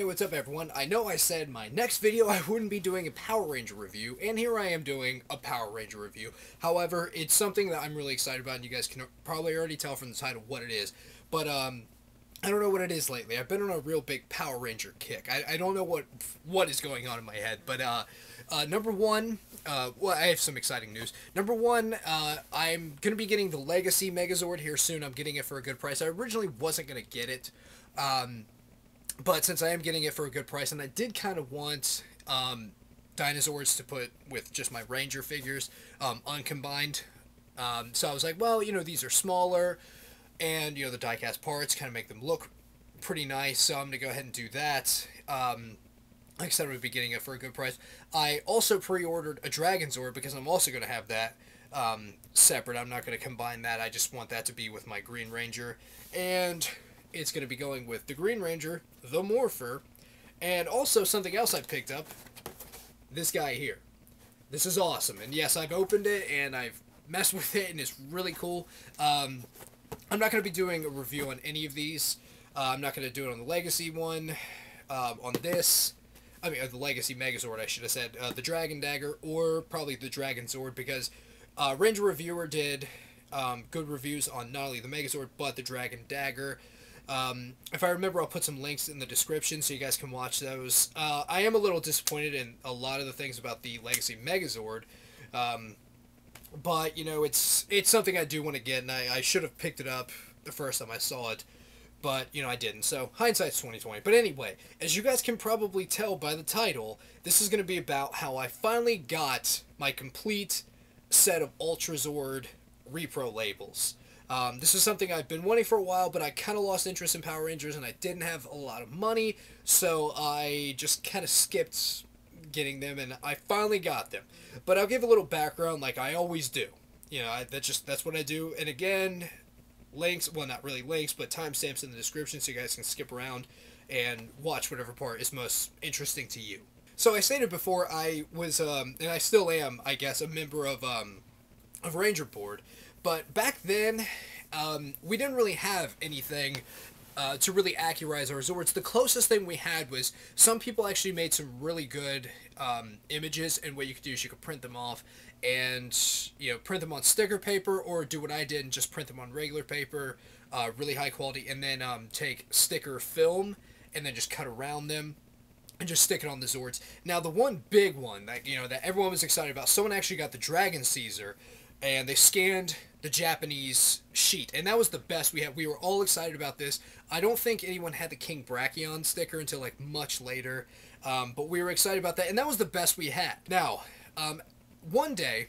Hey, what's up everyone? I know I said my next video I wouldn't be doing a Power Ranger review, and here I am doing a Power Ranger review. However, it's something that I'm really excited about, and you guys can probably already tell from the title what it is. But, I don't know what it is lately. I've been on a real big Power Ranger kick. I don't know what is going on in my head, but, number one, well, I have some exciting news. Number one, I'm going to be getting the Legacy Megazord here soon. I'm getting it for a good price. I originally wasn't going to get it, but since I am getting it for a good price, and I did kind of want Dinozords to put with just my Ranger figures uncombined, so I was like, well, you know, these are smaller, and, you know, the die-cast parts kind of make them look pretty nice, so I'm going to go ahead and do that. Like I said, I would be getting it for a good price. I also pre-ordered a Dragonzord because I'm also going to have that separate. I'm not going to combine that. I just want that to be with my Green Ranger, and it's going to be going with the Green Ranger, the Morpher, and also something else I picked up, this guy here. This is awesome, and yes, I've opened it, and I've messed with it, and it's really cool. I'm not going to be doing a review on any of these. I'm not going to do it on the Legacy one, on this, I mean, the Legacy Megazord, I should have said, the Dragon Dagger, or probably the Dragonzord, because Ranger Reviewer did good reviews on not only the Megazord, but the Dragon Dagger. If I remember, I'll put some links in the description so you guys can watch those. I am a little disappointed in a lot of the things about the Legacy Megazord, but, you know, it's something I do want to get, and I should have picked it up the first time I saw it, but, you know, I didn't, so hindsight's 20/20. But anyway, as you guys can probably tell by the title, this is going to be about how I finally got my complete set of Ultrazord Reprolabels. This is something I've been wanting for a while, but I kind of lost interest in Power Rangers, and I didn't have a lot of money, so I just kind of skipped getting them, and I finally got them. But I'll give a little background like I always do. You know, that's what I do. And again, links, well, not really links, but timestamps in the description so you guys can skip around and watch whatever part is most interesting to you. So I stated before, I was, and I still am, I guess, a member of Ranger Board. But back then, we didn't really have anything to really accurize our Zords. The closest thing we had was some people actually made some really good images, and what you could do is you could print them off and, you know, print them on sticker paper, or do what I did and just print them on regular paper, really high quality, and then take sticker film and then just cut around them and just stick it on the Zords. Now, the one big one that, you know, that everyone was excited about, someone actually got the Dragon Caesar, and they scanned the Japanese sheet, and that was the best we had. We were all excited about this. I don't think anyone had the King Brachion sticker until, like, much later, but we were excited about that, and that was the best we had. Now, one day,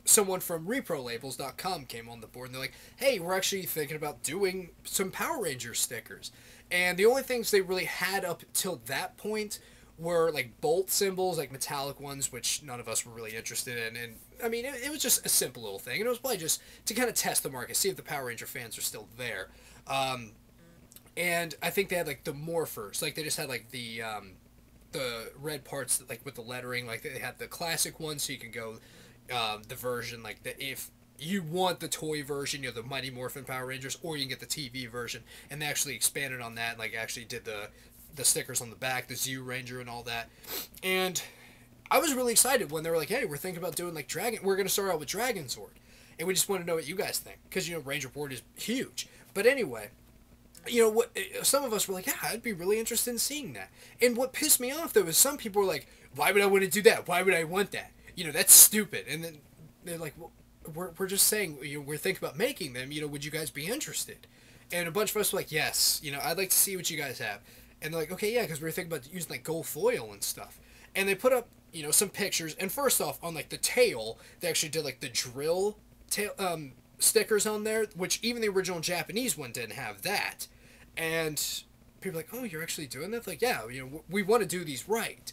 someone from Reprolabels.com came on the board, and they're like, hey, we're actually thinking about doing some Power Ranger stickers. And the only things they really had up till that point were, like, bolt symbols, like metallic ones, which none of us were really interested in, and I mean, it was just a simple little thing, and it was probably just to kind of test the market, see if the Power Ranger fans are still there. And I think they had, like, the Morphers, like, they just had, like, the red parts, like, with the lettering, like, they had the classic one, so you can go, the version, like, if you want the toy version, you know, the Mighty Morphin Power Rangers, or you can get the TV version, and they actually expanded on that, like, actually did the stickers on the back, the Zoo Ranger and all that, and I was really excited when they were like, hey, we're thinking about doing, like, we're going to start out with Dragonzord, and we just want to know what you guys think, because, you know, Ranger Board is huge. But anyway, you know, what some of us were like, yeah, I'd be really interested in seeing that. And what pissed me off, though, is some people were like, why would I want to do that? Why would I want that? You know, that's stupid. And then they're like, well, we're just saying, you know, we're thinking about making them, you know, would you guys be interested? And a bunch of us were like, yes, you know, I'd like to see what you guys have. And they're like, okay, yeah, because we were thinking about using, like, gold foil and stuff. And they put up, you know, some pictures, and first off, on, like, the tail, they actually did, like, the drill tail, stickers on there, which even the original Japanese one didn't have that. And people are like, oh, you're actually doing that? Like, yeah, you know, we want to do these right.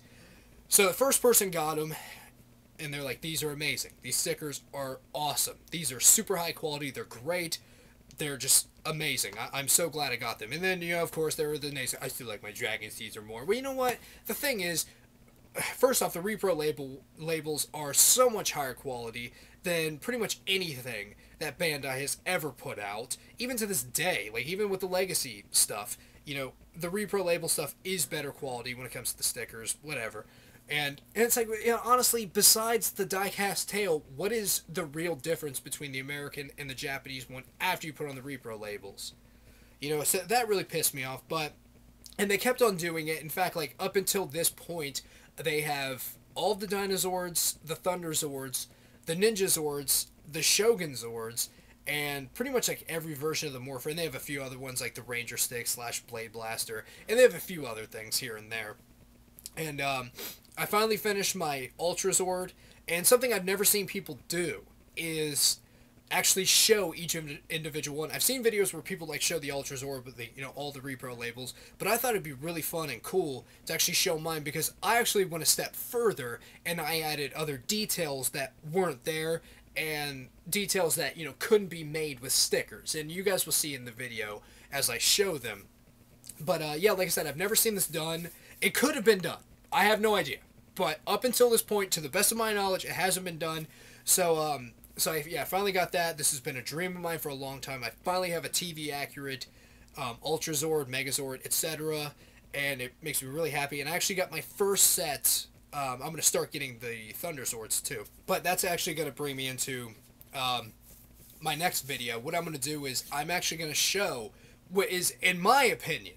So the first person got them, and they're like, these are amazing. These stickers are awesome. These are super high quality. They're great. They're just amazing. I'm so glad I got them. And then, you know, of course, there were the naysayers. I still like my Dragon Caesar more. Well, you know what? The thing is, first off, the Repro labels are so much higher quality than pretty much anything that Bandai has ever put out. Even to this day, like, even with the Legacy stuff, you know, the Reprolabel stuff is better quality when it comes to the stickers, whatever. And it's like, you know, honestly, besides the die-cast tail, what is the real difference between the American and the Japanese one after you put on the Reprolabels? You know, so that really pissed me off, and they kept on doing it. In fact, like, up until this point, they have all of the Dinozords, the Thunderzords, the Ninjazords, the Shogunzords, and pretty much like every version of the Morpher. And they have a few other ones like the Ranger Stick / Blade Blaster, and they have a few other things here and there. And I finally finished my Ultrazord, and something I've never seen people do is actually show each individual one. I've seen videos where people like show the Ultrazord with the, you know, all the Reprolabels, but I thought it'd be really fun and cool to actually show mine, because I actually went a step further and I added other details that weren't there, and details that, you know, couldn't be made with stickers, and you guys will see in the video as I show them. But yeah, like I said, I've never seen this done. It could have been done. I have no idea. But up until this point, to the best of my knowledge, it hasn't been done. So, yeah, I finally got that. This has been a dream of mine for a long time. I finally have a TV-accurate Ultrazord, Megazord, etc. And it makes me really happy. And I actually got my first set. I'm going to start getting the Thunderzords, too. But that's actually going to bring me into my next video. What I'm going to do is I'm actually going to show what is, in my opinion,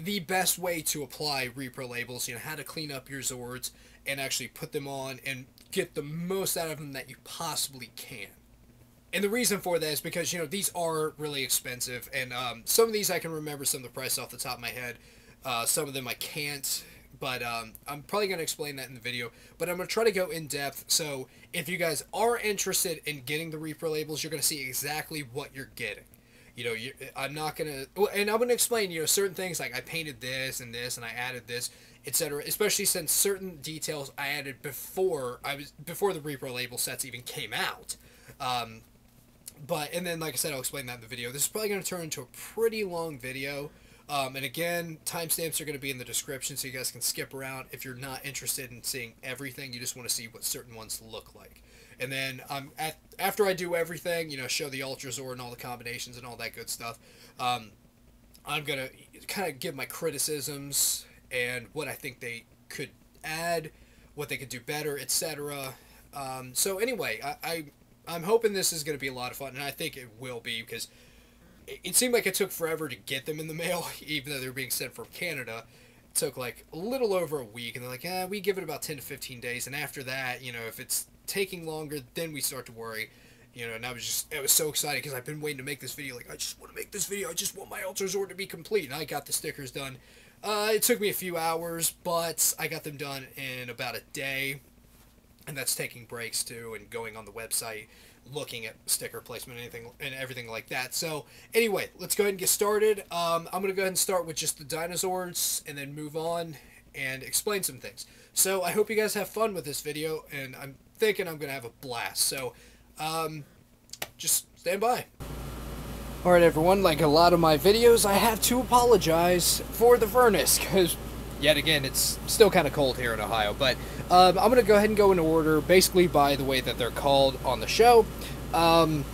the best way to apply Reprolabels, you know, how to clean up your Zords and actually put them on and get the most out of them that you possibly can. And the reason for that is because, you know, these are really expensive, and some of these I can remember some of the price off the top of my head. Some of them I can't, but I'm probably going to explain that in the video. But I'm going to try to go in depth, so if you guys are interested in getting the Reprolabels, you're going to see exactly what you're getting. You know, I'm not going to, and I'm going to explain, you know, certain things, like I painted this and I added this, etc. Especially since certain details I added before the Reprolabel sets even came out. And then, like I said, I'll explain that in the video. This is probably going to turn into a pretty long video. And again, timestamps are going to be in the description, so you guys can skip around if you're not interested in seeing everything. You just want to see what certain ones look like. And then after I do everything, you know, show the Ultrazord and all the combinations and all that good stuff, I'm going to kind of give my criticisms and what I think they could add, what they could do better, etc. So anyway, I'm hoping this is going to be a lot of fun, and I think it will be, because it seemed like it took forever to get them in the mail, even though they were being sent from Canada. It took like a little over a week, and they're like, we give it about 10 to 15 days, and after that, you know, if it's taking longer, then we start to worry. You know, and I was so excited, because I've been waiting to make this video. Like, I just want to make this video. I just want my Ultrazord to be complete, and I got the stickers done. It took me a few hours, but I got them done in about a day, and that's taking breaks too, and going on the website, looking at sticker placement, and everything like that. So anyway, let's go ahead and get started. I'm gonna go ahead and start with just the Dinozords, and then move on and explain some things. So I hope you guys have fun with this video, and I'm thinking I'm gonna have a blast. So just stand by. Alright everyone, like a lot of my videos, I have to apologize for the furnace, because, yet again, it's still kind of cold here in Ohio. But I'm going to go ahead and go in order, basically by the way that they're called on the show. And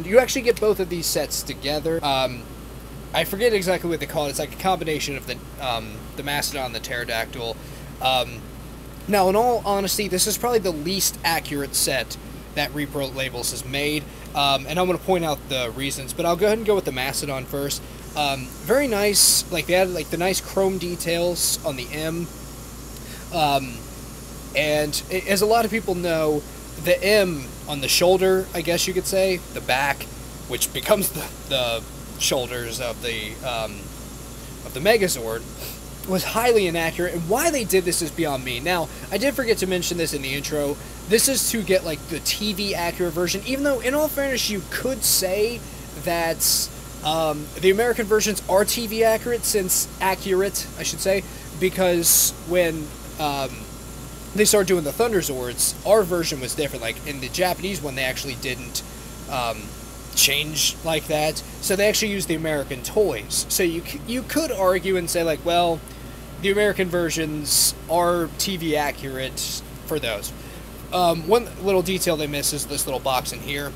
you actually get both of these sets together. I forget exactly what they call it. It's like a combination of the Mastodon and the Pterodactyl. Now, in all honesty, this is probably the least accurate set that Reprolabels has made. And I'm going to point out the reasons, but I'll go ahead and go with the Mastodon first. Very nice, like they had like the nice chrome details on the M. And as a lot of people know, the M on the shoulder, I guess you could say, the back, which becomes the shoulders of the Megazord, was highly inaccurate, and why they did this is beyond me. Now, I did forget to mention this in the intro. This is to get, like, the TV accurate version, even though, in all fairness, you could say that the American versions are TV accurate, I should say, because when they started doing the Thunderzords, our version was different. Like, in the Japanese one, they actually didn't change like that, so they actually used the American toys. So you could argue and say, like, well, the American versions are TV accurate for those. One little detail they miss is this little box in here.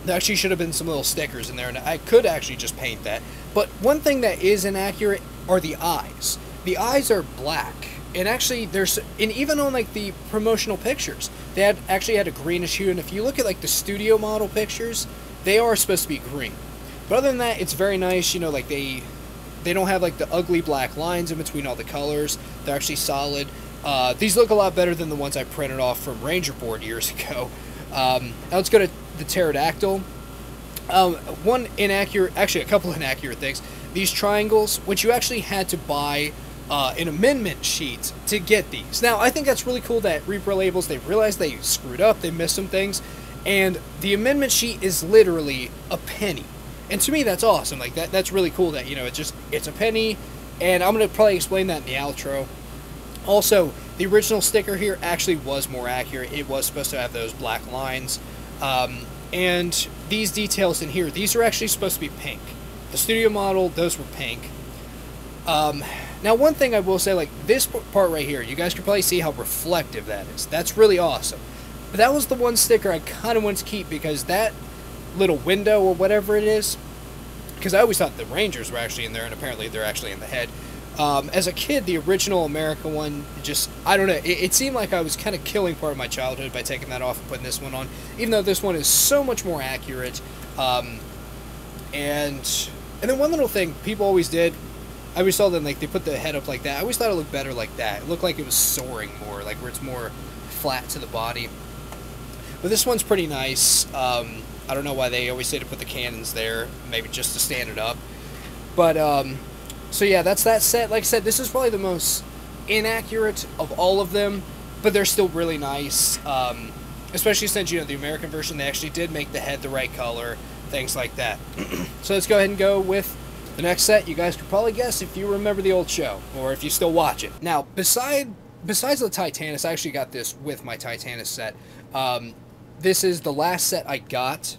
There actually should have been some little stickers in there, and I could actually just paint that. But one thing that is inaccurate are the eyes. The eyes are black, and actually and even on like the promotional pictures, they actually had a greenish hue. And if you look at like the studio model pictures, they are supposed to be green. But other than that, it's very nice. You know, like they don't have like the ugly black lines in between all the colors. They're actually solid. These look a lot better than the ones I printed off from Ranger Board years ago. Now let's go to the pterodactyl. Actually a couple inaccurate things. These triangles, which you actually had to buy an amendment sheet to get these. Now, I think that's really cool that Reprolabels, they realized they screwed up, they missed some things, and the amendment sheet is literally a penny. And to me, that's awesome. Like, that's really cool that, you know, it's a penny, and I'm going to probably explain that in the outro. Also, the original sticker here actually was more accurate. It was supposed to have those black lines. And these details in here, these are actually supposed to be pink. The studio model, those were pink. Now, one thing I will say, like, this part right here, you guys can probably see how reflective that is. That's really awesome. But that was the one sticker I kind of wanted to keep, because that little window or whatever it is, because I always thought the Rangers were actually in there, and apparently they're actually in the head. As a kid, the original America one, just, I don't know, it seemed like I was kind of killing part of my childhood by taking that off and putting this one on, even though this one is so much more accurate. And then one little thing people always did, I always saw them, like, they put the head up like that. I always thought it looked better like that. It looked like it was soaring more, like where it's more flat to the body. But this one's pretty nice. I don't know why they always say to put the cannons there, maybe just to stand it up. But, so yeah, that's that set. Like I said, this is probably the most inaccurate of all of them, but they're still really nice. Especially since, you know, the American version, they actually did make the head the right color, things like that. So let's go ahead and go with the next set. You guys could probably guess if you remember the old show, or if you still watch it. Now, besides the Titanus, I actually got this with my Titanus set. This is the last set I got.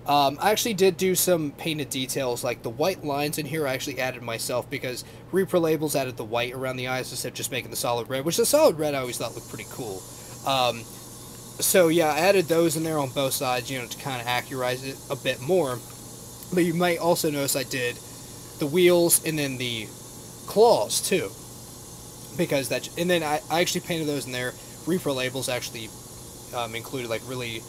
I actually did do some painted details, like the white lines in here I actually added myself, because Reprolabels added the white around the eyes instead of just making the solid red, which the solid red I always thought looked pretty cool. So yeah, I added those in there on both sides, you know, to kind of accurize it a bit more. But you might also notice I did the wheels and then the claws too, because and then I actually painted those in there. Reprolabels actually included like really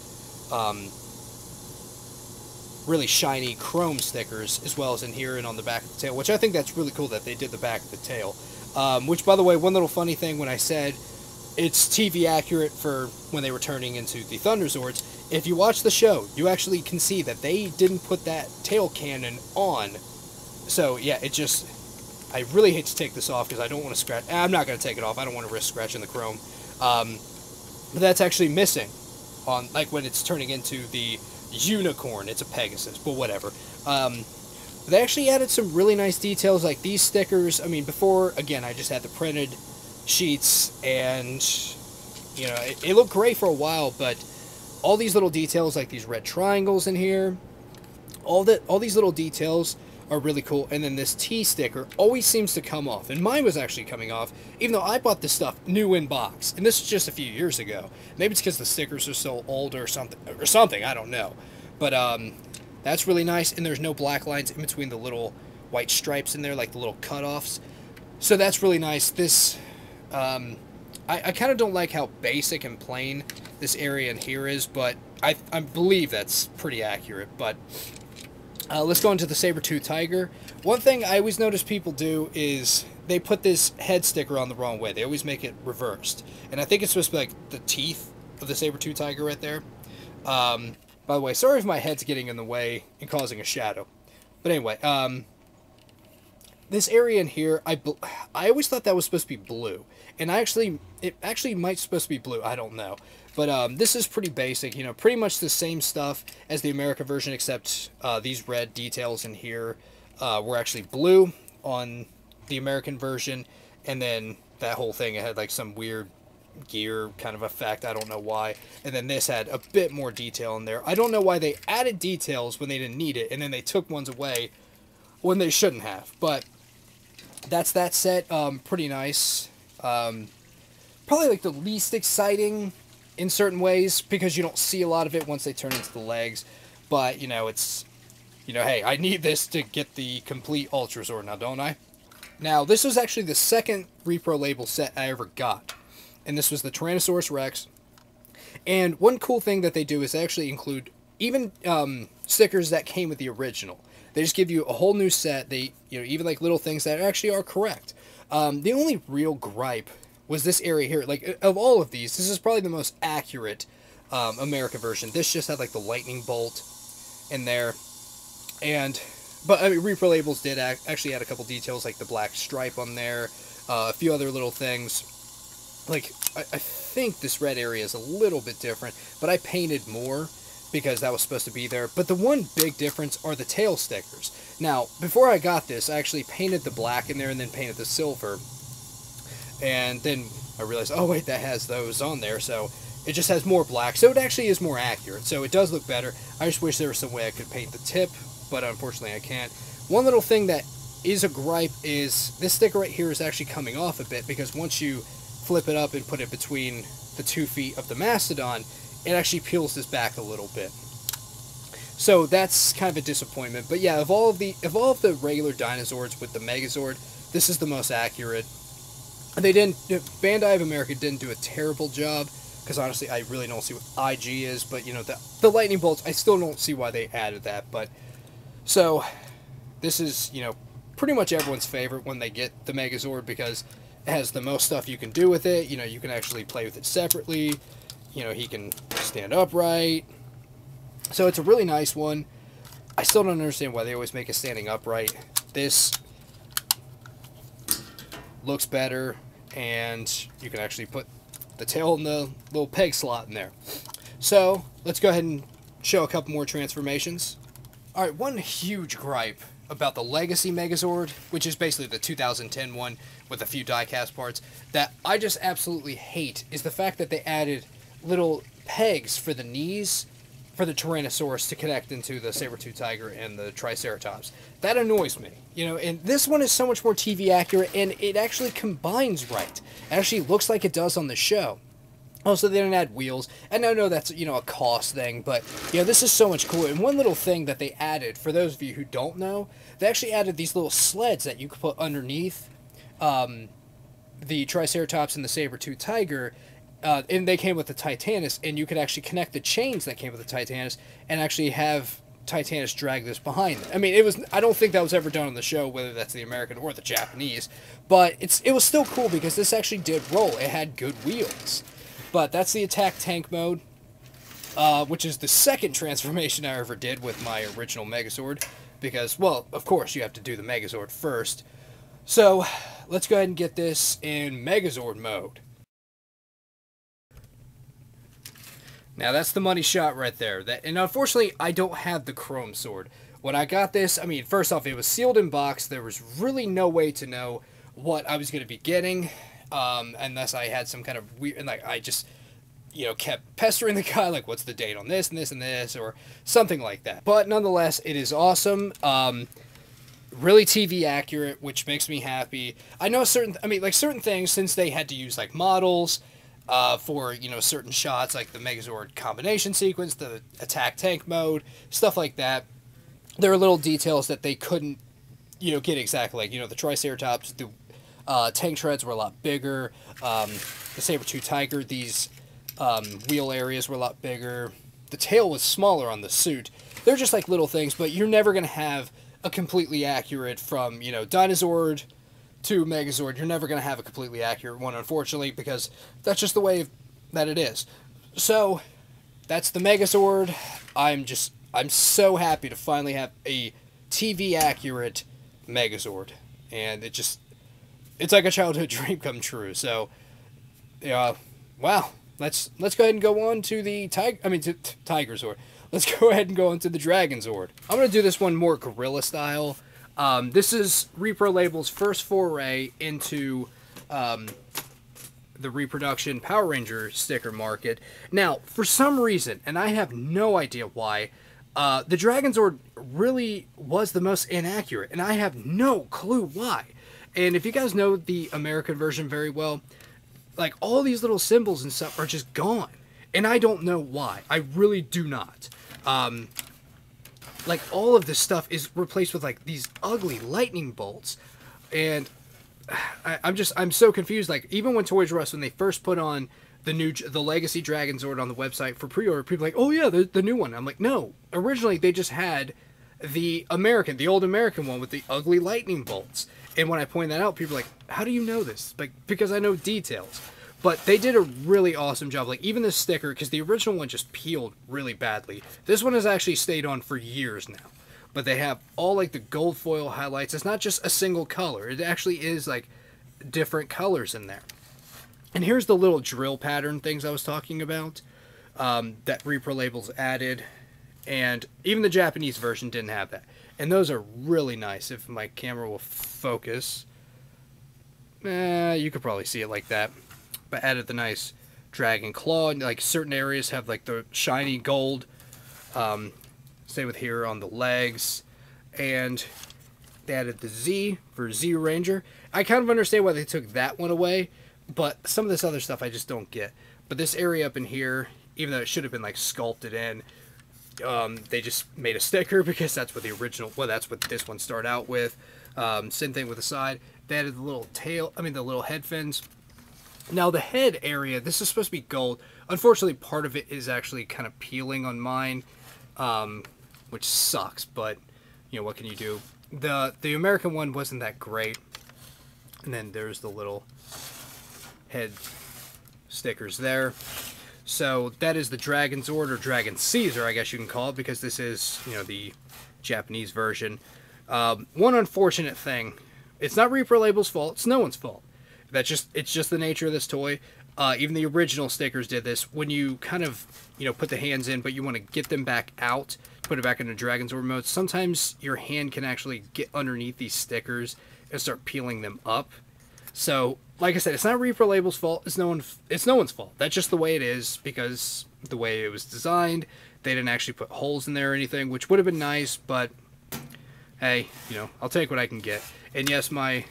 shiny chrome stickers, as well as in here and on the back of the tail, which I think that's really cool that they did the back of the tail. Which, by the way, one little funny thing, when I said it's TV accurate for when they were turning into the Thunderzords, if you watch the show, you actually can see that they didn't put that tail cannon on. So yeah, it just, I really hate to take this off because I don't want to scratch. I'm not going to take it off. I don't want to risk scratching the chrome. But that's actually missing on, like, when it's turning into the unicorn. It's a Pegasus, but whatever. They actually added some really nice details, like these stickers. I mean, before, again, I just had the printed sheets, and, you know, it looked great for a while, but all these little details, like these red triangles in here, all these little details are really cool. And then this T sticker always seems to come off, and mine was actually coming off, even though I bought this stuff new in box, and this was just a few years ago. Maybe it's because the stickers are so old or something, I don't know. But that's really nice, and there's no black lines in between the little white stripes in there, like the little cutoffs. So that's really nice. This, I kind of don't like how basic and plain this area in here is, but I believe that's pretty accurate. But let's go into the saber-tooth tiger. One thing I always notice people do is they put this head sticker on the wrong way. They always make it reversed. And I think it's supposed to be like the teeth of the saber-tooth tiger right there. By the way, sorry if my head's getting in the way and causing a shadow. But anyway, this area in here, I always thought that was supposed to be blue. And it actually might supposed to be blue. I don't know. But this is pretty basic, you know, pretty much the same stuff as the American version, except these red details in here were actually blue on the American version. And then that whole thing, it had like some weird gear kind of effect. I don't know why. And then this had a bit more detail in there. I don't know why they added details when they didn't need it, and then they took ones away when they shouldn't have. But that's that set. Pretty nice. Probably like the least exciting in certain ways, because you don't see a lot of it once they turn into the legs. But, you know, it's, you know, hey, I need this to get the complete Ultrazord now, don't I? Now, this was actually the second Reprolabel set I ever got. And this was the Tyrannosaurus Rex. And one cool thing that they do is they actually include even stickers that came with the original. They just give you a whole new set. They, you know, even like little things that actually are correct. The only real gripe was this area here. Like, of all of these, this is probably the most accurate American version. This just had like the lightning bolt in there. But I mean, Reprolabels did actually add a couple details, like the black stripe on there, a few other little things. Like, I think this red area is a little bit different, but I painted more because that was supposed to be there. But the one big difference are the tail stickers. Now, before I got this, I actually painted the black in there and then painted the silver. And then I realized, oh wait, that has those on there, so it just has more black. So it actually is more accurate, so it does look better. I just wish there was some way I could paint the tip, but unfortunately I can't. One little thing that is a gripe is this sticker right here is actually coming off a bit, because once you flip it up and put it between the 2 feet of the Mastodon, it actually peels this back a little bit. So that's kind of a disappointment. But yeah, of all of the regular Dinozords with the Megazord, this is the most accurate. They didn't, Bandai of America didn't do a terrible job, because honestly I really don't see what IG is, but you know, the lightning bolts, I still don't see why they added that. But so this is, you know, pretty much everyone's favorite when they get the Megazord, because it has the most stuff you can do with it. You know, you can actually play with it separately. You know, he can stand upright. So it's a really nice one. I still don't understand why they always make it standing upright. This looks better, and you can actually put the tail in the little peg slot in there. So let's go ahead and show a couple more transformations. Alright, one huge gripe about the Legacy Megazord, which is basically the 2010 one with a few die-cast parts, that I just absolutely hate, is the fact that they added little pegs for the knees for the Tyrannosaurus to connect into the saber-tooth tiger and the Triceratops. That annoys me. You know, and this one is so much more TV accurate, and it actually combines right. It actually looks like it does on the show. Also, they didn't add wheels, and I know that's, you know, a cost thing, but, you know, this is so much cooler. And one little thing that they added, for those of you who don't know, they actually added these little sleds that you could put underneath the Triceratops and the saber-tooth tiger, and they came with the Titanus, and you could actually connect the chains that came with the Titanus, and actually have Titanus drag this behind them. I mean, I don't think that was ever done on the show, whether that's the American or the Japanese, but it was still cool, because this actually did roll. It had good wheels. But that's the attack tank mode, which is the second transformation I ever did with my original Megazord, because, well, of course, you have to do the Megazord first. So, let's go ahead and get this in Megazord mode. Now, that's the money shot right there. And unfortunately, I don't have the Chrome Sword. When I got this, I mean, first off, it was sealed in box. There was really no way to know what I was going to be getting, unless I had some kind of weird, and like, I just, you know, kept pestering the guy, like, what's the date on this and this and this, or something like that. But nonetheless, it is awesome. Really TV accurate, which makes me happy. I know certain things, since they had to use, like, models, for, you know, certain shots, like the Megazord combination sequence, the attack tank mode, stuff like that. There are little details that they couldn't, you know, get exactly. Like, you know, the Triceratops, the tank treads were a lot bigger. The saber-tooth tiger, these wheel areas were a lot bigger. The tail was smaller on the suit. They're just like little things, but you're never going to have a completely accurate from, you know, Dinozord to Megazord. You're never going to have a completely accurate one, unfortunately, because that's just the way that it is. So, that's the Megazord. I'm so happy to finally have a TV accurate Megazord. And it's like a childhood dream come true. So, wow. Let's go ahead and go on to the Tigerzord. Let's go ahead and go on to the Dragonzord. I'm going to do this one more guerrilla style. This is Reprolabels' first foray into the reproduction Power Ranger sticker market. Now, for some reason, and I have no idea why, the Dragonzord really was the most inaccurate, and I have no clue why. And if you guys know the American version very well, like, all these little symbols and stuff are just gone. And I don't know why. I really do not. like all of this stuff is replaced with like these ugly lightning bolts, and I'm so confused. Like even when Toys R Us, when they first put on the Legacy Dragonzord on the website for pre-order, people were like, oh yeah, the new one. I'm like, no, originally they just had the old American one with the ugly lightning bolts. And when I point that out, people are like, how do you know this? Like, because I know details. But they did a really awesome job. Like, even this sticker, because the original one just peeled really badly. This one has actually stayed on for years now. But they have all, like, the gold foil highlights. It's not just a single color. It actually is, like, different colors in there. And here's the little drill pattern things I was talking about that Reprolabels added. And even the Japanese version didn't have that. And those are really nice. If my camera will focus. You could probably see it like that. But added the nice dragon claw. And like certain areas have like the shiny gold. Same with here on the legs. And they added the Z for Z Ranger. I kind of understand why they took that one away. But some of this other stuff I just don't get. But this area up in here, even though it should have been like sculpted in, they just made a sticker because that's what the original, well, that's what this one started out with. Same thing with the side. They added the little tail, the little head fins. Now the head area, this is supposed to be gold. Unfortunately, part of it is actually kind of peeling on mine, which sucks, but, you know, what can you do? The American one wasn't that great. And then there's the little head stickers there. So that is the Dragonzord, or Dragon Caesar, I guess you can call it, because this is, you know, the Japanese version. One unfortunate thing, it's not Reprolabels' fault, it's no one's fault. It's just the nature of this toy. Even the original stickers did this. When you kind of, you know, put the hands in, but you want to get them back out, put it back into Dragonzord mode, sometimes your hand can actually get underneath these stickers and start peeling them up. So, like I said, it's not Reprolabels' fault. It's no one's fault. That's just the way it is, because the way it was designed, they didn't actually put holes in there or anything, which would have been nice, but hey, you know, I'll take what I can get. And yes, the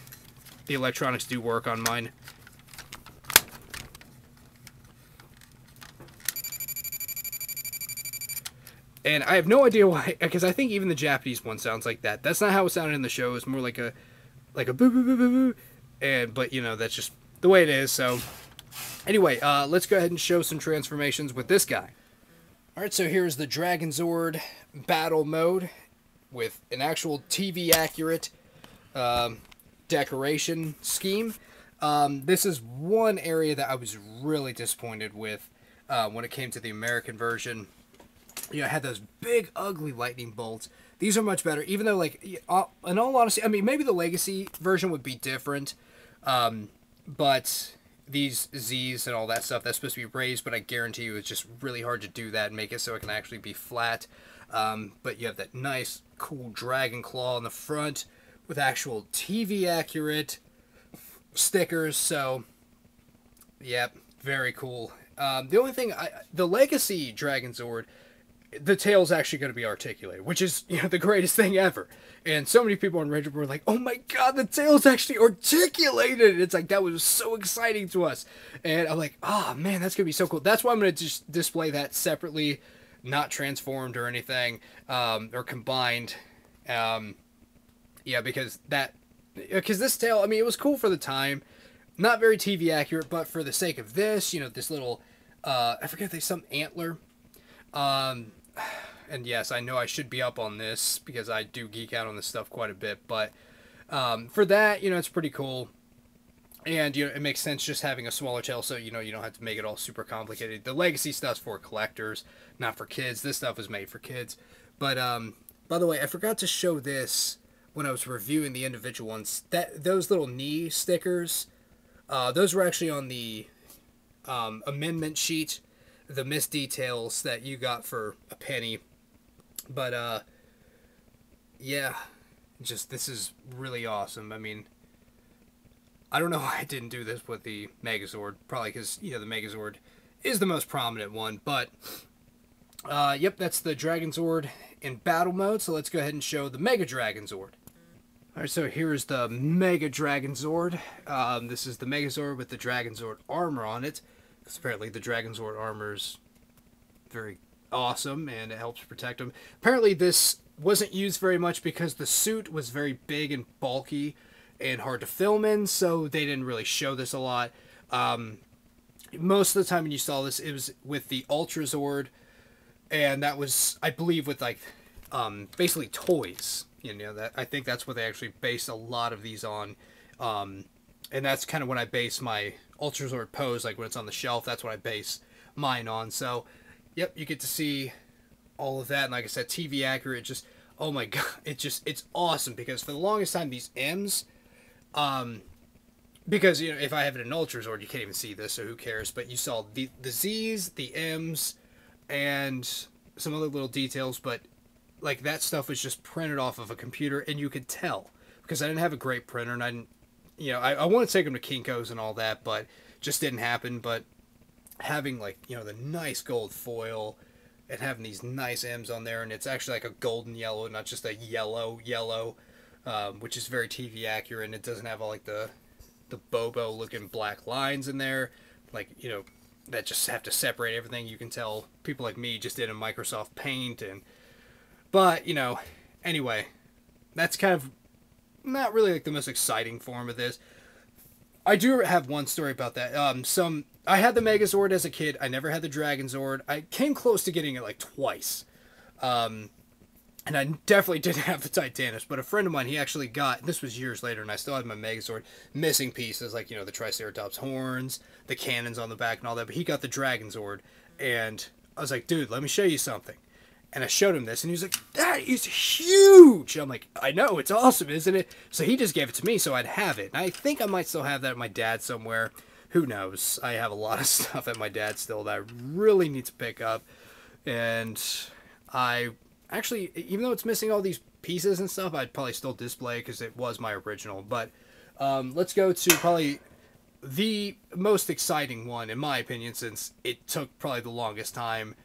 electronics do work on mine. And I have no idea why, because I think even the Japanese one sounds like that. That's not how it sounded in the show. It's more like a boo boo boo boo boo. But you know, that's just the way it is. So anyway, let's go ahead and show some transformations with this guy. Alright, so here's the Dragonzord battle mode with an actual TV accurate decoration scheme. This is one area that I was really disappointed with when it came to the American version. You know, it had those big ugly lightning bolts. These are much better, even though, like, in all honesty, I mean, maybe the Legacy version would be different, but these Z's and all that stuff, that's supposed to be raised, but I guarantee you it's just really hard to do that and make it so it can actually be flat. But you have that nice, cool dragon claw on the front with actual TV-accurate stickers, so, yeah, very cool. The only thing, the Legacy Dragonzord, the tail's actually going to be articulated, which is, you know, the greatest thing ever. And so many people on Reddit were like, oh my god, the tail's actually articulated! It's like, that was so exciting to us. And I'm like, oh man, that's going to be so cool. That's why I'm going to just display that separately, not transformed or anything, or combined. Yeah, because this tail, I mean, it was cool for the time. Not very TV accurate, but for the sake of this, you know, this little, I forget if they some antler. And yes, I know I should be up on this because I do geek out on this stuff quite a bit, but for that, you know, it's pretty cool. And, you know, it makes sense just having a smaller tail, so, you know, you don't have to make it all super complicated. The Legacy stuff's for collectors, not for kids. This stuff is made for kids. But, by the way, I forgot to show this when I was reviewing the individual ones. Those little knee stickers, those were actually on the amendment sheet. The missed details that you got for a penny. But, yeah, just, this is really awesome. I mean, I don't know why I didn't do this with the Megazord. Probably because, you know, the Megazord is the most prominent one. But, yep, that's the Dragonzord in battle mode. So let's go ahead and show the Mega Dragonzord. Alright, so here's the Mega Dragonzord. This is the Megazord with the Dragonzord armor on it. Because apparently the Dragonzord armor is very awesome and it helps protect them. Apparently this wasn't used very much because the suit was very big and bulky and hard to film in, so they didn't really show this a lot. Most of the time when you saw this, it was with the Ultrazord, and that was, I believe, with like basically toys. You know, that I think that's what they actually based a lot of these on, and that's kind of when I base my Ultrazord pose, like when it's on the shelf. That's what I base mine on. So, yep, you get to see all of that, and like I said, TV accurate. Just, oh my god, it's awesome, because for the longest time these M's, because, you know, if I have it in Ultrazord, you can't even see this, so who cares? But you saw the Z's, the M's, and some other little details, but like that stuff was just printed off of a computer, and you could tell, because I didn't have a great printer, and I didn't, you know, I wanted to take them to Kinko's and all that, but just didn't happen. But having, like, you know, the nice gold foil and having these nice M's on there, and it's actually like a golden yellow, not just a yellow, which is very TV accurate, and it doesn't have all like the Bobo looking black lines in there, like, you know, that just have to separate everything. You can tell people like me just did in Microsoft Paint. And but, you know, anyway, that's kind of not really like the most exciting form of this. I do have one story about that. I had the Megazord as a kid. I never had the Dragonzord. I came close to getting it like twice. And I definitely didn't have the Titanus, but a friend of mine, he actually got, this was years later, and I still had my Megazord, missing pieces, like, you know, the Triceratops horns, the cannons on the back and all that, but he got the Dragonzord, and I was like, dude, let me show you something. And I showed him this, and he was like, that is huge! I'm like, I know, it's awesome, isn't it? So he just gave it to me so I'd have it. And I think I might still have that at my dad's somewhere. Who knows? I have a lot of stuff at my dad's still that I really need to pick up. And I actually, even though it's missing all these pieces and stuff, I'd probably still display because it was my original. But let's go to probably the most exciting one, in my opinion, since it took probably the longest time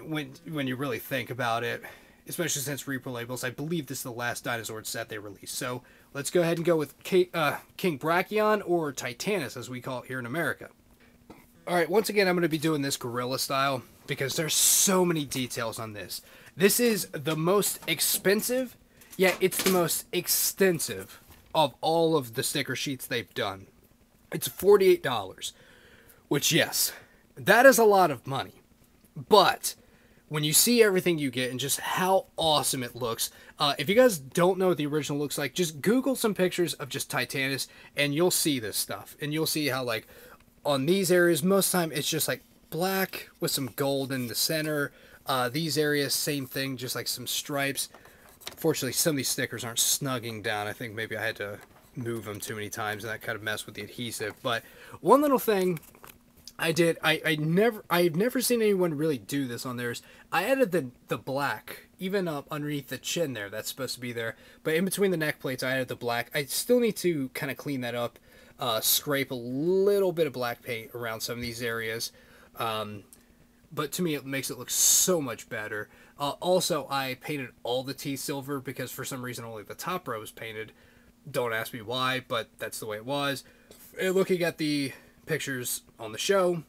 when you really think about it, especially since Reprolabels. I believe this is the last Dinozord set they released. So let's go ahead and go with King Brachion, or Titanus as we call it here in America. Alright, once again I'm going to be doing this gorilla style because there's so many details on this. This is the most expensive, yet it's the most extensive of all of the sticker sheets they've done. It's $48, which, yes, that is a lot of money. But when you see everything you get and just how awesome it looks, if you guys don't know what the original looks like, just Google some pictures of just Titanus and you'll see this stuff. And you'll see how, like, on these areas, most of the time it's just like black with some gold in the center. These areas, same thing, just like some stripes. Fortunately, some of these stickers aren't snugging down. I think maybe I had to move them too many times, and that kind of messed with the adhesive. But one little thing I did, I've never seen anyone really do this on theirs. I added the black, even up underneath the chin there. That's supposed to be there. But in between the neck plates, I added the black. I still need to kind of clean that up, scrape a little bit of black paint around some of these areas. But to me, it makes it look so much better. Also, I painted all the teeth silver because for some reason only the top row was painted. Don't ask me why, but that's the way it was. Looking at the pictures on the show,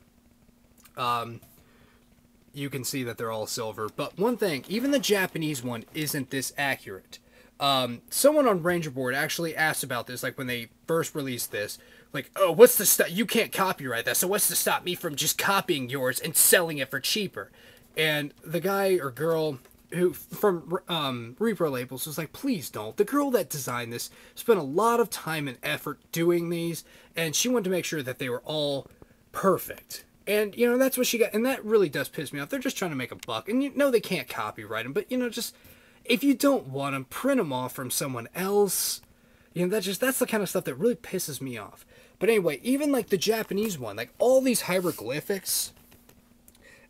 you can see that they're all silver. But one thing, even the Japanese one isn't this accurate. Someone on Ranger Board actually asked about this, like when they first released this. Like, oh, what's the stop? You can't copyright that, so what's to stop me from just copying yours and selling it for cheaper? And the guy or girl who from Reprolabels was like, please don't. The girl that designed this spent a lot of time and effort doing these, and she wanted to make sure that they were all perfect. And, you know, that's what she got, and that really does piss me off. They're just trying to make a buck, and you know they can't copyright them, but, you know, just, if you don't want them, print them off from someone else. You know, that's the kind of stuff that really pisses me off. But anyway, even like the Japanese one, like all these hieroglyphics,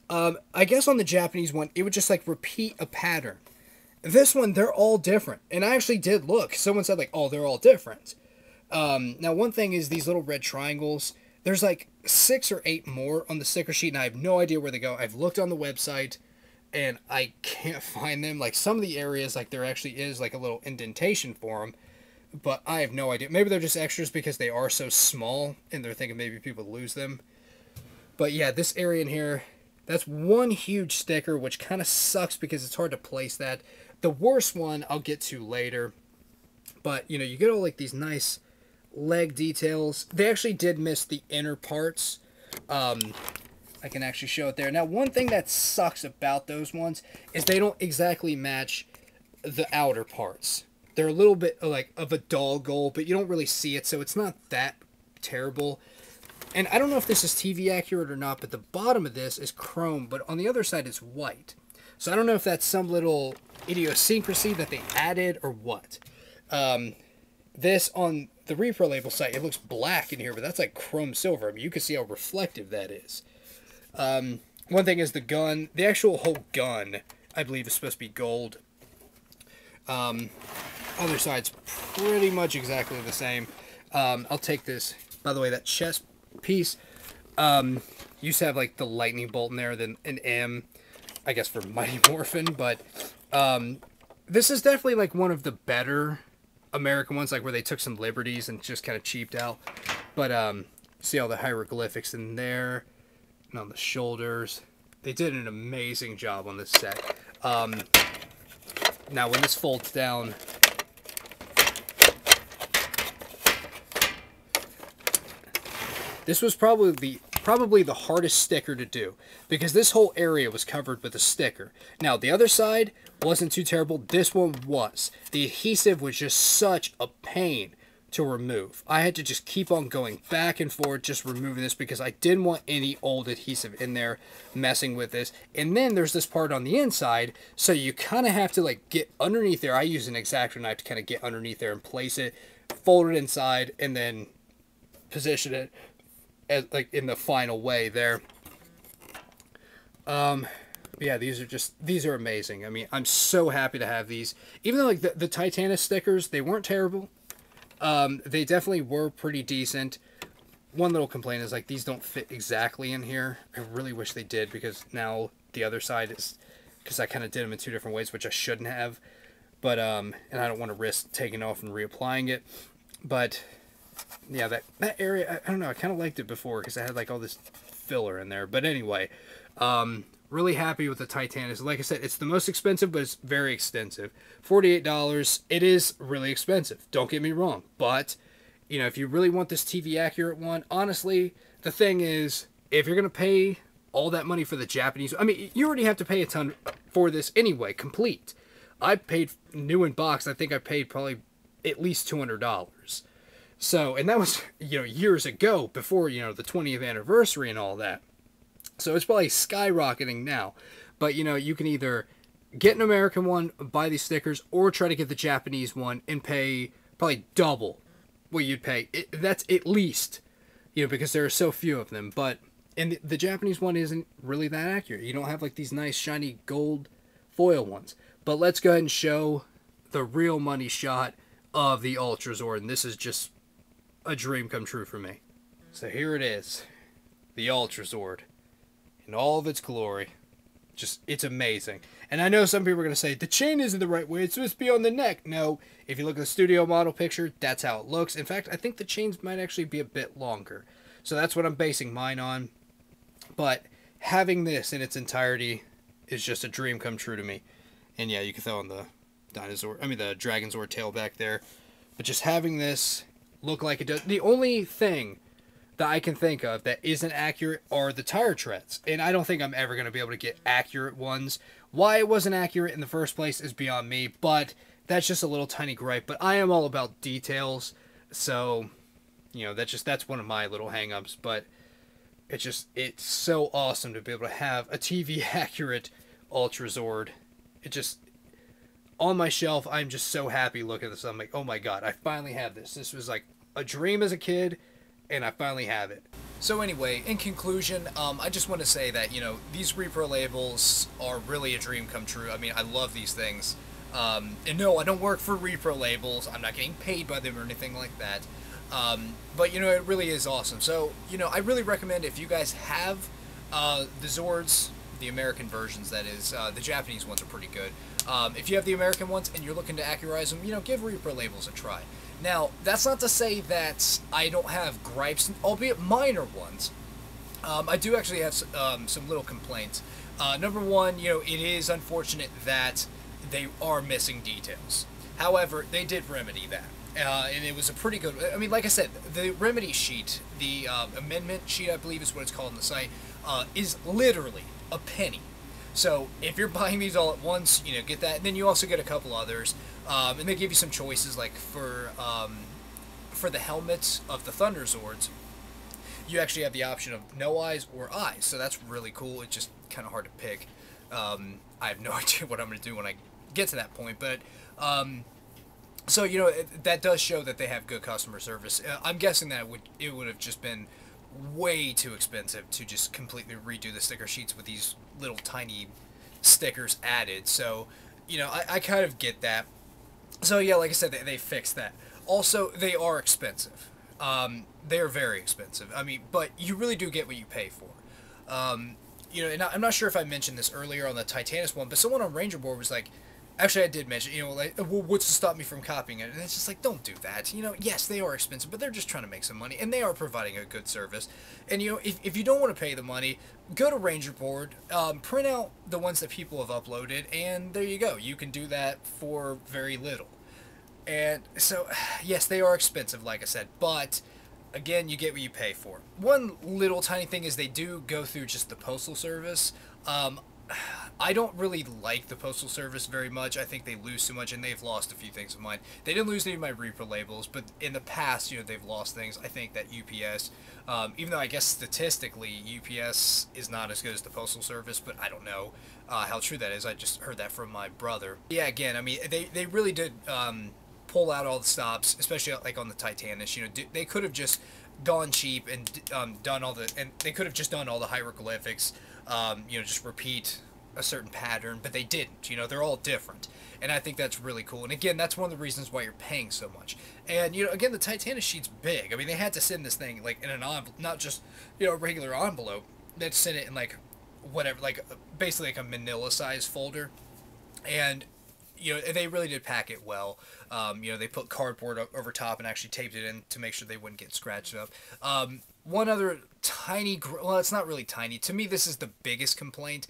I guess on the Japanese one, it would just like repeat a pattern. This one, they're all different. And I actually did look. Someone said like, oh, they're all different. Now, one thing is these little red triangles. There's like 6 or 8 more on the sticker sheet, and I have no idea where they go. I've looked on the website, and I can't find them. Like some of the areas, like there actually is like a little indentation for them. But I have no idea. Maybe they're just extras because they are so small, and they're thinking maybe people lose them. But yeah, this area in here, that's one huge sticker, which kind of sucks because it's hard to place that. The worst one I'll get to later. But, you know, you get all, like, these nice leg details. They actually did miss the inner parts. I can actually show it there. Now, one thing that sucks about those ones is they don't exactly match the outer parts. They're a little bit, like, of a dull gold, but you don't really see it, so it's not that terrible. And I don't know if this is TV accurate or not, but the bottom of this is chrome, but on the other side it's white. So I don't know if that's some little idiosyncrasy that they added or what. This on the Reprolabel site, it looks black in here, but that's like chrome silver. I mean, you can see how reflective that is. One thing is the gun. The actual whole gun, I believe, is supposed to be gold. Other side's pretty much exactly the same. I'll take this. By the way, that chest piece used to have like the lightning bolt in there, then an M, I guess for Mighty Morphin, but this is definitely like one of the better American ones, like where they took some liberties and just kind of cheaped out. But see all the hieroglyphics in there and on the shoulders. They did an amazing job on this set. Now when this folds down, this was probably the hardest sticker to do, because this whole area was covered with a sticker. Now, the other side wasn't too terrible. This one was. The adhesive was just such a pain to remove. I had to just keep on going back and forth, just removing this, because I didn't want any old adhesive in there messing with this. And then there's this part on the inside, so you kind of have to like get underneath there. I use an X-Acto knife to kind of get underneath there and place it, fold it inside, and then position it as, like, in the final way there. Yeah, these are amazing. I mean, I'm so happy to have these. Even though like the Titanus stickers, they weren't terrible. They definitely were pretty decent. One little complaint is like these don't fit exactly in here. I really wish they did, because now the other side is, because I kind of did them in two different ways, which I shouldn't have. But and I don't want to risk taking off and reapplying it. But yeah, that area, I don't know, I kind of liked it before because I had like all this filler in there. But anyway, really happy with the Titanus. Like I said, it's the most expensive, but it's very extensive. $48. It is really expensive, don't get me wrong. But, you know, if you really want this TV accurate one, honestly, the thing is, if you're going to pay all that money for the Japanese, I mean, you already have to pay a ton for this anyway, complete. I paid new in box, I think I paid probably at least $200. So, and that was, you know, years ago, before, you know, the 20th anniversary and all that. So it's probably skyrocketing now. But, you know, you can either get an American one, buy these stickers, or try to get the Japanese one and pay probably double what you'd pay. That's at least, you know, because there are so few of them. But, and the Japanese one isn't really that accurate. You don't have like these nice shiny gold foil ones. But let's go ahead and show the real money shot of the Ultrazord. And this is just a dream come true for me. So here it is, the Ultrazord in all of its glory. Just, it's amazing. And I know some people are going to say, the chain isn't the right way, it's supposed to be on the neck. No, if you look at the studio model picture, that's how it looks. In fact, I think the chains might actually be a bit longer. So that's what I'm basing mine on. But having this in its entirety is just a dream come true to me. And yeah, you can throw in the the Dragonzord tail back there. But just having this look like it does. The only thing that I can think of that isn't accurate are the tire treads. And I don't think I'm ever going to be able to get accurate ones. Why it wasn't accurate in the first place is beyond me, but that's just a little tiny gripe. But I am all about details, so, you know, that's one of my little hang-ups. But it's so awesome to be able to have a TV accurate Ultrazord. It just, on my shelf, I'm just so happy looking at this. I'm like, oh my god, I finally have this. This was like a dream as a kid, and I finally have it. So anyway, in conclusion, I just want to say that, you know, these Reprolabels are really a dream come true. I mean, I love these things. And no, I don't work for Reprolabels. I'm not getting paid by them or anything like that. But, you know, it really is awesome. So, you know, I really recommend, if you guys have the Zords, the American versions, that is, the Japanese ones are pretty good. If you have the American ones and you're looking to accurize them, you know, give Reprolabels a try. Now, that's not to say that I don't have gripes, albeit minor ones. I do actually have some little complaints. Number one, you know, it is unfortunate that they are missing details. However, they did remedy that. And it was a pretty good... I mean, like I said, the remedy sheet, the amendment sheet, I believe is what it's called on the site, is literally a penny. So if you're buying these all at once, you know, get that. And then you also get a couple others. And they give you some choices, like for the helmets of the Thunderzords, you actually have the option of no eyes or eyes. So that's really cool. It's just kind of hard to pick. I have no idea what I'm going to do when I get to that point. But, so, you know, that does show that they have good customer service. I'm guessing that it would have just been way too expensive to just completely redo the sticker sheets with these little tiny stickers added. So, you know, I kind of get that. So, yeah, like I said, they fixed that. Also, they are expensive. They're very expensive. I mean, but you really do get what you pay for. You know, and I'm not sure if I mentioned this earlier on the Titanus one, but someone on Ranger Board was like, actually I did mention, you know, like, well, what's to stop me from copying it? And it's just like, don't do that. You know, yes, they are expensive, but they're just trying to make some money, and they are providing a good service. And, you know, if you don't want to pay the money, go to Ranger Board, print out the ones that people have uploaded, and there you go. You can do that for very little. And so, yes, they are expensive, like I said, but again, you get what you pay for. One little tiny thing is they do go through just the postal service. I don't really like the postal service very much. I think they lose too much, and they've lost a few things of mine. They didn't lose any of my Reprolabels, but in the past, you know, they've lost things. I think that UPS, even though I guess statistically UPS is not as good as the postal service, but I don't know how true that is. I just heard that from my brother. Yeah, again, I mean, they really did pull out all the stops, especially like on the Titanus. You know, they could have just gone cheap and done all the, and they could have just done all the hieroglyphics. You know, just repeat a certain pattern, but they didn't. You know, they're all different, and I think that's really cool. And again, that's one of the reasons why you're paying so much. And you know, again, the Titanus sheet's big. I mean, they had to send this thing like in an envelope, not just, you know, a regular envelope. They'd send it in like whatever, like basically like a manila size folder, and you know, they really did pack it well. You know, they put cardboard over top and actually taped it in to make sure they wouldn't get scratched up. One other tiny, well, it's not really tiny. To me, this is the biggest complaint,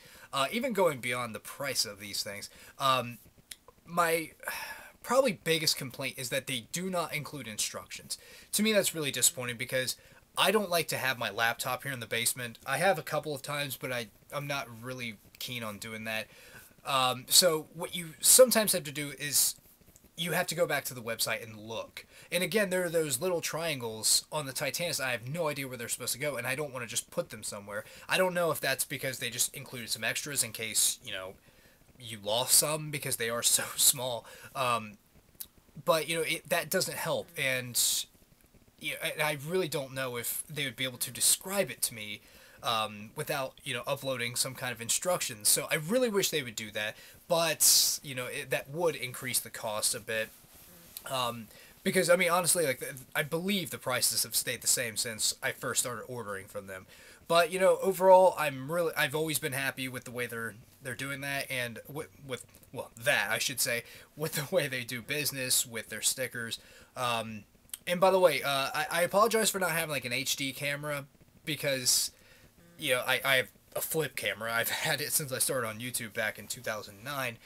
even going beyond the price of these things. My probably biggest complaint is that they do not include instructions. To me, that's really disappointing because I don't like to have my laptop here in the basement. I have a couple of times, but I'm not really keen on doing that. So what you sometimes have to do is you have to go back to the website and look. And again, there are those little triangles on the Titanus. I have no idea where they're supposed to go, and I don't want to just put them somewhere. I don't know if that's because they just included some extras in case, you know, you lost some because they are so small. But, you know, that doesn't help. And, you know, I really don't know if they would be able to describe it to me without, you know, uploading some kind of instructions. So I really wish they would do that, but, you know, that would increase the cost a bit. Because, I mean, honestly, like, I believe the prices have stayed the same since I first started ordering from them. But, you know, overall, I've always been happy with the way they're doing that, and with well, that, I should say, with the way they do business, with their stickers. And by the way, I apologize for not having, like, an HD camera, because, you know, I have a flip camera. I've had it since I started on YouTube back in 2009.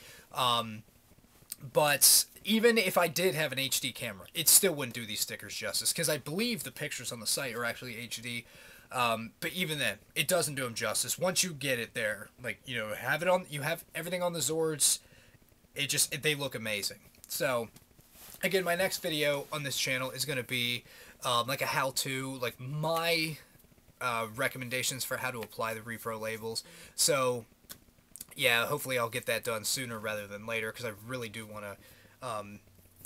But even if I did have an HD camera, it still wouldn't do these stickers justice, because I believe the pictures on the site are actually HD. But even then, it doesn't do them justice. Once you get it there, like, you know, you have everything on the Zords, they look amazing. So, again, my next video on this channel is going to be, like a how-to, like my recommendations for how to apply the Reprolabels. So, yeah, hopefully I'll get that done sooner rather than later, because I really do want to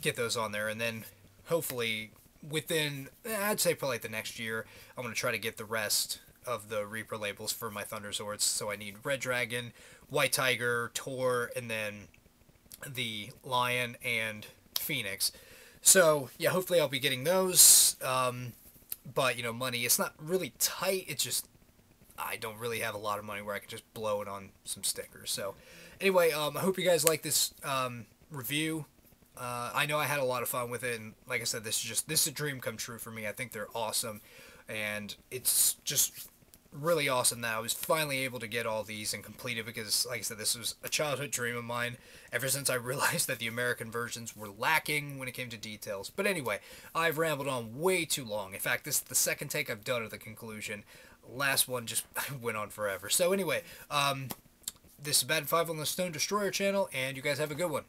get those on there. And then, hopefully, within, I'd say probably like the next year, I'm going to try to get the rest of the Reprolabels for my Thunderzords. So I need Red Dragon, White Tiger, Tor, and then the Lion and Phoenix. So, yeah, hopefully I'll be getting those. But, you know, money, it's not really tight. It's just, I don't really have a lot of money where I can just blow it on some stickers. So, anyway, I hope you guys like this review. I know I had a lot of fun with it, and like I said, this is a dream come true for me. I think they're awesome, and it's just really awesome that I was finally able to get all these and complete it because, like I said, this was a childhood dream of mine ever since I realized that the American versions were lacking when it came to details. But anyway, I've rambled on way too long. In fact, this is the second take I've done of the conclusion. Last one just went on forever. So anyway, this is Bad 5 on the StonedDestroyer channel, and you guys have a good one.